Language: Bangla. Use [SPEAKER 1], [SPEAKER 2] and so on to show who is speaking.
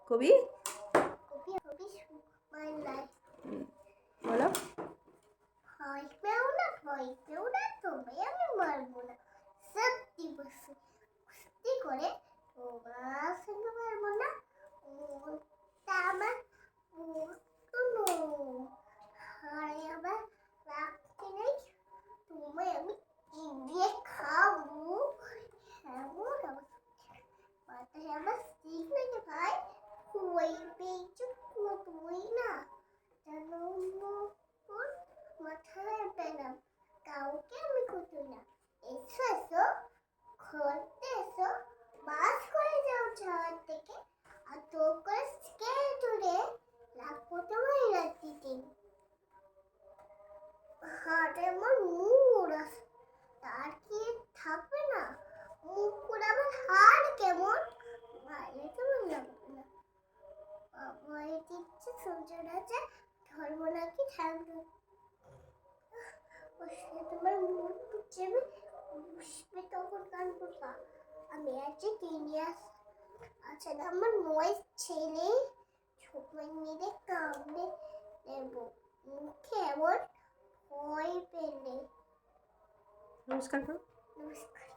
[SPEAKER 1] কবি বলো।
[SPEAKER 2] ভয় পেও না তোমায় আমি মারবো না, সত্যি বসে কুস্তি করে তোমার সঙ্গে মারবো না। তা আমার হায় আবার রাখতে নেই, তোমায় আমি চিবিয়ে খাবো। এমন মাথায় আবার স্টিক লেগে ভাই, খুবই পেয়েছো তুই না জানো, মাথায় পেলাম কাউকে আমি কুতুই না। এসো এসো ঘরতে এসো, বাস করে যাও ছাদ থেকে, আর তো করে স্কেট উড়ে লাগবো তোমার রাত্রিতে। হাটে আমার মুড় আছে, তার কি থাকবে না? মুখ করে আমার হাড় কেমন বাইরে কেমন লাগবে না। বাবা দিচ্ছে সূর্যের আছে, ধরবো নাকি থাকবে? তোমার মুখ চেপে বসবে তখন গান করবা। আমি আজকে কিনে আচ্ছা আমার মই ছেলে ছোট মেয়েদের কামড়ে দেব মুখে এমন ভয় পেলে।
[SPEAKER 1] নমস্কার করো।
[SPEAKER 2] নমস্কার।